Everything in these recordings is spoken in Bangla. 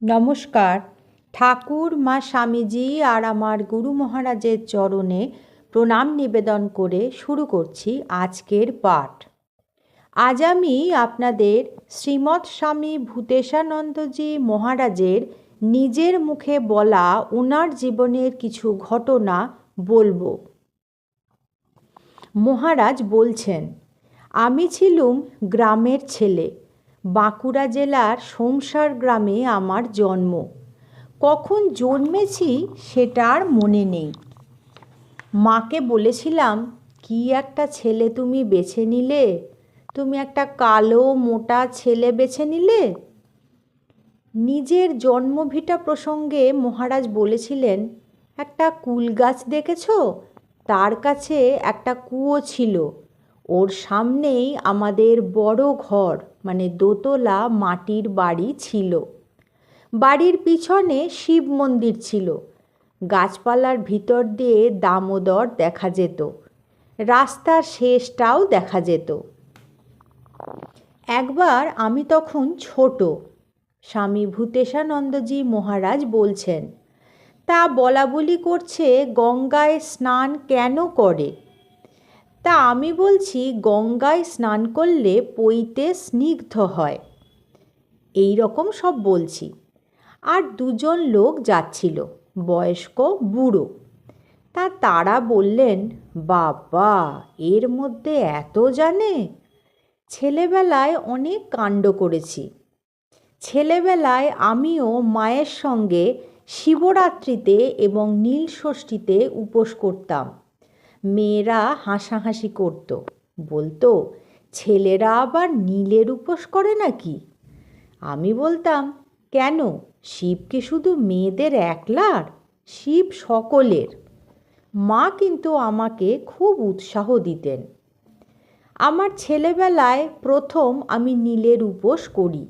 নমস্কার। ঠাকুর মা স্বামীজি আর আমার গুরু মহারাজের চরণে প্রণাম নিবেদন করে শুরু করছি আজকের পাঠ। আজ আমি আপনাদের শ্রীমৎ স্বামী ভূতেশানন্দজি মহারাজের নিজের মুখে বলা ওনার জীবনের কিছু ঘটনা বলবো। মহারাজ বলছেন, আমি ছিলুম গ্রামের ছেলে। বাঁকুড়া জেলার সোমসার গ্রামে আমার জন্ম। কখন জন্মেছি সেটা আর মনে নেই। মাকে বলেছিলাম, কি একটা ছেলে তুমি বেছে নিলে, তুমি একটা কালো মোটা ছেলে বেছে নিলে। নিজের জন্মভিটা প্রসঙ্গে মহারাজ বলেছিলেন, একটা কুল গাছ দেখেছ, তার কাছে একটা কুয়ো ছিল, ওর সামনেই আমাদের বড় ঘর মানে দোতলা মাটির বাড়ি ছিল। বাড়ির পিছনে শিব মন্দির ছিল। গাছপালার ভিতর দিয়ে দামোদর দেখা যেত, রাস্তার শেষটাও দেখা যেত। একবার আমি তখন ছোট। স্বামী ভূতেশানন্দজি মহারাজ বলছেন, তা বলা বলি করছে গঙ্গায় স্নান কেন করে। তা আমি বলছি, গঙ্গায় স্নান করলে পৈতে স্নিগ্ধ হয়। এই রকম সব বলছি। আর দুজন লোক যাচ্ছিল, বয়স্ক বুড়ো। তারা বললেন, বাবা, এর মধ্যে এত জানে। ছেলেবেলায় অনেক কাণ্ড করেছি। ছেলেবেলায় আমিও মায়ের সঙ্গে শিবরাত্রিতে এবং নীলষষ্ঠীতে উপোস করতাম। মেয়েরা হাসাহাসি করত, বলতো, ছেলেরা আবার নীলের উপোস করে নাকি। আমি বলতাম, কেন, শিব কি শুধু মেয়েদের একলার? শিব সকলের। মা কিন্তু আমাকে খুব উৎসাহ দিতেন। আমার ছেলেবেলায় প্রথম আমি নীলের উপোস করি।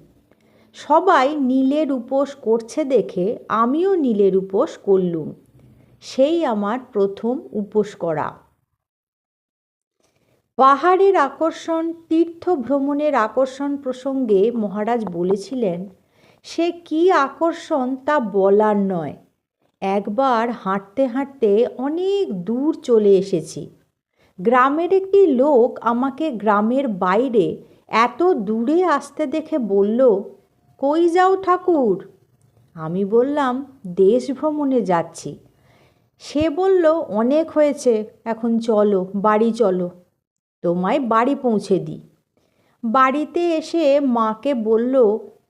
সবাই নীলের উপোস করছে দেখে আমিও নীলের উপোস করলুম। সেই আমার প্রথম উপোস করা। পাহাড়ের আকর্ষণ, তীর্থ ভ্রমণের আকর্ষণ প্রসঙ্গে মহারাজ বলেছিলেন, সে কি আকর্ষণ তা বলার নয়। একবার হাঁটতে হাঁটতে অনেক দূর চলে এসেছি। গ্রামের একটি লোক আমাকে গ্রামের বাইরে এত দূরে আসতে দেখে বলল, কই যাও ঠাকুর? আমি বললাম, দেশ ভ্রমণে যাচ্ছি। সে বলল, অনেক হয়েছে, এখন চলো, বাড়ি চলো, তোমায় বাড়ি পৌঁছে দিই। বাড়িতে এসে মাকে বলল,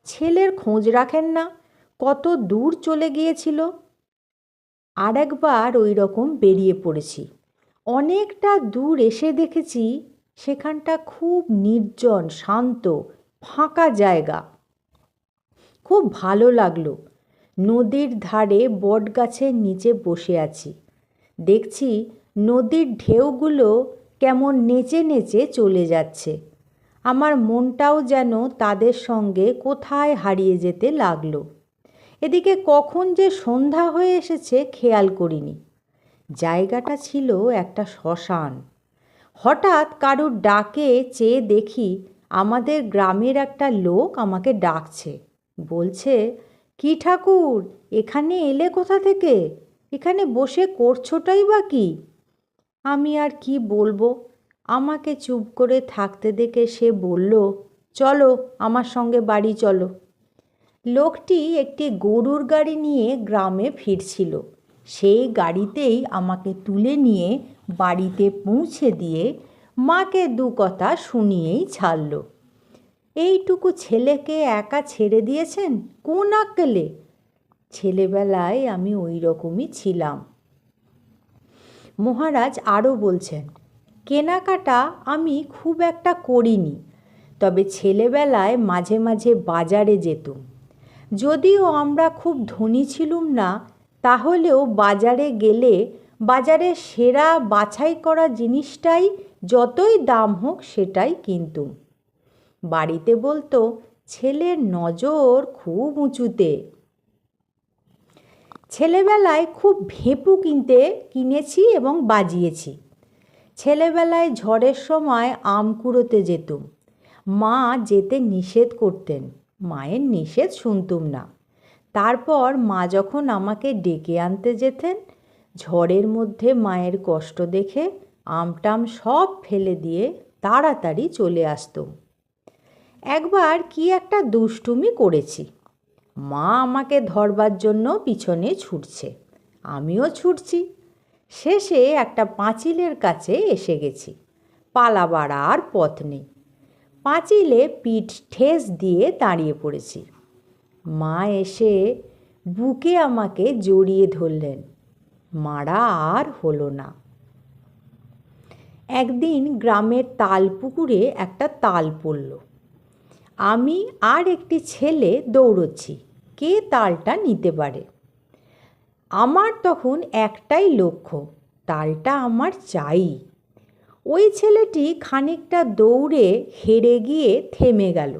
ছেলের খোঁজ রাখেন না, কত দূর চলে গিয়েছিল। আর একবার ওই রকম বেরিয়ে পড়েছি। অনেকটা দূর এসে দেখেছি সেখানটা খুব নির্জন, শান্ত, ফাঁকা জায়গা। খুব ভালো লাগলো। নদীর ধারে বটগাছের নিচে বসে আছি। দেখছি নদীর ঢেউগুলো কেমন নেচে নেচে চলে যাচ্ছে। আমার মনটাও যেন তাদের সঙ্গে কোথায় হারিয়ে যেতে লাগলো। এদিকে কখন যে সন্ধ্যা হয়ে এসেছে খেয়াল করিনি। জায়গাটা ছিল একটা শ্মশান। হঠাৎ কারুর ডাকে চেয়ে দেখি আমাদের গ্রামের একটা লোক আমাকে ডাকছে। বলছে, কি ঠাকুর, এখানে এলে কোথা থেকে? এখানে বসে করছোটাই বা কি? আমি আর কি বলবো। আমাকে চুপ করে থাকতে দেখে সে বলল, চলো আমার সঙ্গে বাড়ি চলো। লোকটি একটি গরুর গাড়ি নিয়ে গ্রামে ফিরছিল। সেই গাড়িতেই আমাকে তুলে নিয়ে বাড়িতে পৌঁছে দিয়ে মাকে দু কথা শুনিয়েই ছাড়ল। এইটুকু ছেলেকে একা ছেড়ে দিয়েছেন কোন আক্কেলে? ছেলেবেলায় আমি ওই রকমই ছিলাম। মহারাজ আরও বলছেন, কেনাকাটা আমি খুব একটা করিনি, তবে ছেলেবেলায় মাঝে মাঝে বাজারে যেতুম। যদিও আমরা খুব ধনী ছিলুম না, তাহলেও বাজারে গেলে বাজারে সেরা বাছাই করা জিনিসটাই যতই দাম হোক সেটাই কিনতুম। বাড়িতে বলতো, ছেলের নজর খুব উঁচুতে। ছেলেবেলায় খুব ভেঁপু কিনেছি এবং বাজিয়েছি। ছেলেবেলায় ঝড়ের সময় আম কুড়োতে যেতুম। মা যেতে নিষেধ করতেন, মায়ের নিষেধ শুনতুম না। তারপর মা যখন আমাকে ডেকে আনতে যেতেন, ঝড়ের মধ্যে মায়ের কষ্ট দেখে আমটাম সব ফেলে দিয়ে তাড়াতাড়ি চলে আসতুম। একবার কি একটা দুষ্টুমি করেছি। মা আমাকে ধরবার জন্য পিছনে ছুটছে, আমিও ছুটছি। শেষে একটা পাঁচিলের কাছে এসে গেছি। পালাবার আর পথ নেই। পাঁচিলে পিঠ ঠেস দিয়ে দাঁড়িয়ে পড়েছি। মা এসে বুকে আমাকে জড়িয়ে ধরলেন। মারা আর হলো না। একদিন গ্রামের তাল পুকুরে একটা তাল পড়ল। আমি আর একটি ছেলে দৌড়চ্ছি, কে তালটা নিতে পারে। আমার তখন একটাই লক্ষ্য, তালটা আমার চাই। ওই ছেলেটি খানিকটা দৌড়ে হেরে গিয়ে থেমে গেল।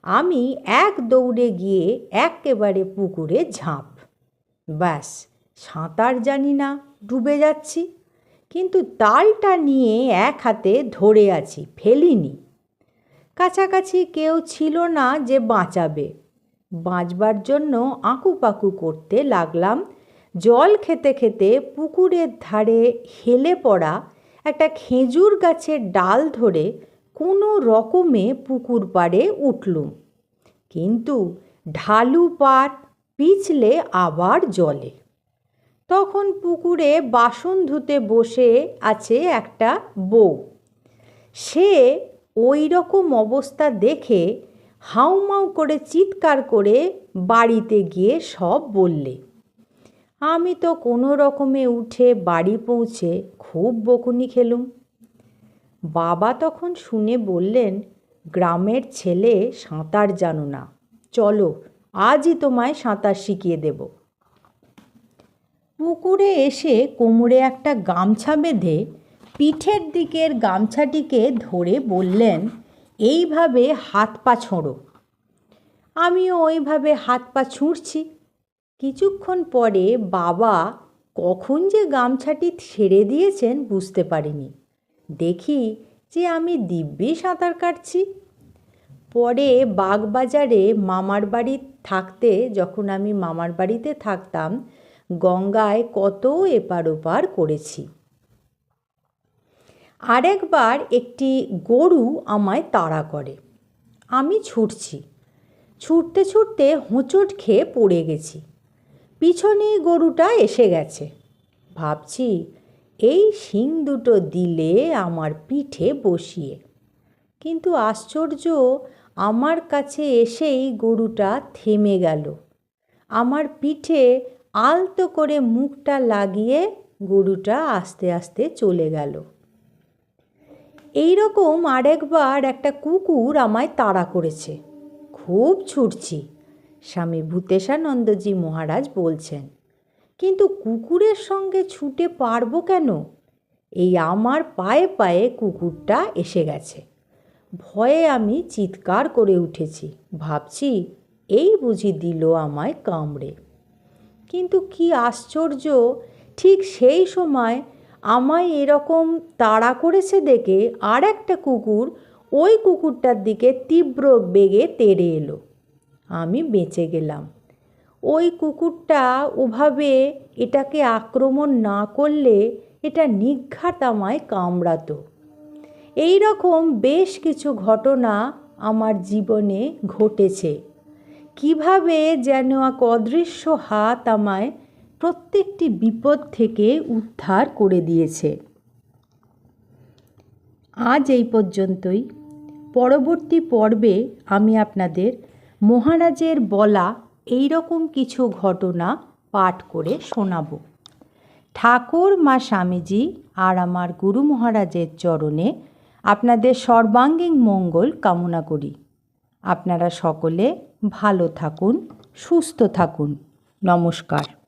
আমি এক দৌড়ে গিয়ে একেবারে পুকুরে ঝাঁপ। ব্যাস, সাঁতার জানি না, ডুবে যাচ্ছি, কিন্তু তালটা নিয়ে এক হাতে ধরে আছি, ফেলিনি। কাছাকাছি কেউ ছিল না যে বাঁচাবে। বাঁচবার জন্য আঁকুপাকু করতে লাগলাম। জল খেতে খেতে পুকুরের ধারে হেলে পড়া একটা খেজুর গাছের ডাল ধরে কোনো রকমে পুকুর পাড়ে উঠলুম। কিন্তু ঢালু পার, পিছলে আবার জলে। তখন পুকুরে বাসন ধুতে বসে আছে একটা বউ। সে ওই রকম অবস্থা দেখে হাউমাউ করে চিৎকার করে বাড়িতে গিয়ে সব বললে। আমি তো কোনো রকমে উঠে বাড়ি পৌঁছে খুব বকুনি খেলুম। বাবা তখন শুনে বললেন, গ্রামের ছেলে, সাঁতার জানো না, চলো আজই তোমায় সাঁতার শিখিয়ে দেব। পুকুরে এসে কোমরে একটা গামছা বেঁধে পিঠের দিকের গামছাটিকে ধরে বললেন, এইভাবে হাত পা ছোঁড়ো। আমিও ওইভাবে হাত পা ছুঁড়ছি। কিছুক্ষণ পরে বাবা কখন যে গামছাটি ছেড়ে দিয়েছেন বুঝতে পারিনি। দেখি যে আমি দিব্যি সাঁতার কাটছি। পরে বাগবাজারে মামার বাড়ি থাকতে, যখন আমি মামার বাড়িতে থাকতাম, গঙ্গায় কত এপার ওপার করেছি। আরেকবার একটি গরু আমায় তাড়া করে। আমি ছুটছি, ছুটতে ছুটতে হোঁচট খেয়ে পড়ে গেছি। পিছনেই গরুটা এসে গেছে। ভাবছি এই শিং দুটো দিলে আমার পিঠে বসিয়ে। কিন্তু আশ্চর্য, আমার কাছে এসেই গরুটা থেমে গেল। আমার পিঠে আলতো করে মুখটা লাগিয়ে গরুটা আস্তে আস্তে চলে গেল। এই রকম আরেকবার একটা কুকুর আমায় তাড়া করেছে। খুব ছুটছি, স্বামী ভূতেশানন্দজি মহারাজ বলছেন, কিন্তু কুকুরের সঙ্গে ছুটে পারবো কেন? এই আমার পায়ে পায়ে কুকুরটা এসে গেছে। ভয়ে আমি চিৎকার করে উঠেছি। ভাবছি এই বুঝি দিল আমায় কামড়ে। কিন্তু কি আশ্চর্য, ঠিক সেই সময় আমায় এরকম তাড়া করেছে দেখে আর একটা কুকুর ওই কুকুরটার দিকে তীব্র বেগে তেড়ে এলো। আমি বেঁচে গেলাম। ওই কুকুরটা ওভাবে এটাকে আক্রমণ না করলে এটা নির্ঘাত আমায় কামড়াতো। এই রকম বেশ কিছু ঘটনা আমার জীবনে ঘটেছে। কিভাবে যেন এক অদৃশ্য হাত আমায় প্রত্যেকটি বিপদ থেকে উদ্ধার করে দিয়েছে। আজ এই পর্যন্তই। পরবর্তী পর্বে আমি আপনাদের মহারাজের বলা এই রকম কিছু ঘটনা পাঠ করে শোনাব। ঠাকুর মা স্বামীজি আর আমার গুরু মহারাজের চরণে আপনাদের সর্বাঙ্গীন মঙ্গল কামনা করি। আপনারা সকলে ভালো থাকুন, সুস্থ থাকুন। নমস্কার।